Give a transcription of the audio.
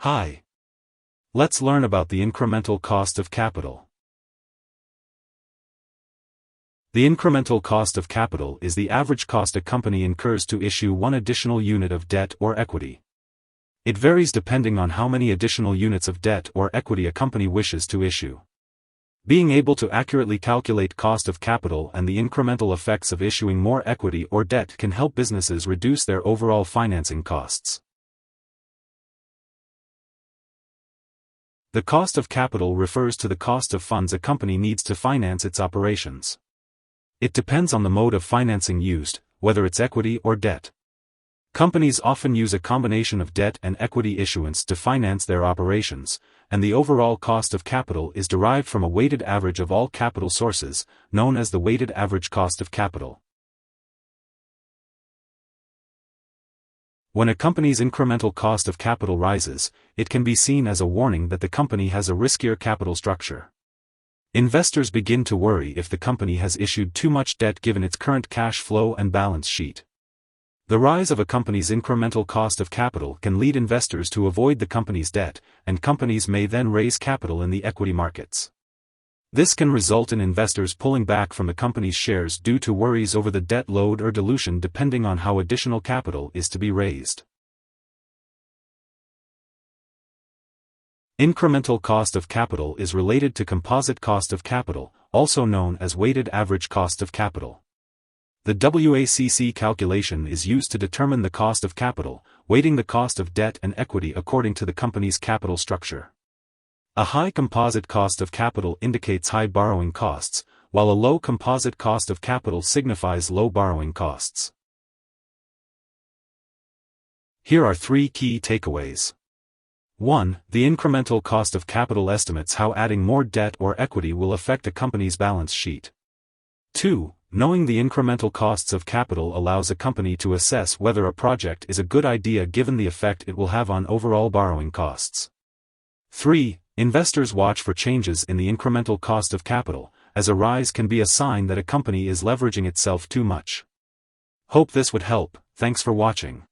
Hi. Let's learn about the incremental cost of capital. The incremental cost of capital is the average cost a company incurs to issue one additional unit of debt or equity. It varies depending on how many additional units of debt or equity a company wishes to issue. Being able to accurately calculate cost of capital and the incremental effects of issuing more equity or debt can help businesses reduce their overall financing costs. The cost of capital refers to the cost of funds a company needs to finance its operations. It depends on the mode of financing used, whether it's equity or debt. Companies often use a combination of debt and equity issuance to finance their operations, and the overall cost of capital is derived from a weighted average of all capital sources, known as the weighted average cost of capital. When a company's incremental cost of capital rises, it can be seen as a warning that the company has a riskier capital structure. Investors begin to worry if the company has issued too much debt given its current cash flow and balance sheet. The rise of a company's incremental cost of capital can lead investors to avoid the company's debt, and companies may then raise capital in the equity markets. This can result in investors pulling back from the company's shares due to worries over the debt load or dilution depending on how additional capital is to be raised. Incremental cost of capital is related to composite cost of capital, also known as weighted average cost of capital. The WACC calculation is used to determine the cost of capital, weighting the cost of debt and equity according to the company's capital structure. A high composite cost of capital indicates high borrowing costs, while a low composite cost of capital signifies low borrowing costs. Here are 3 key takeaways. 1. The incremental cost of capital estimates how adding more debt or equity will affect a company's balance sheet. 2. Knowing the incremental costs of capital allows a company to assess whether a project is a good idea given the effect it will have on overall borrowing costs. 3. Investors watch for changes in the incremental cost of capital, as a rise can be a sign that a company is leveraging itself too much. Hope this would help. Thanks for watching.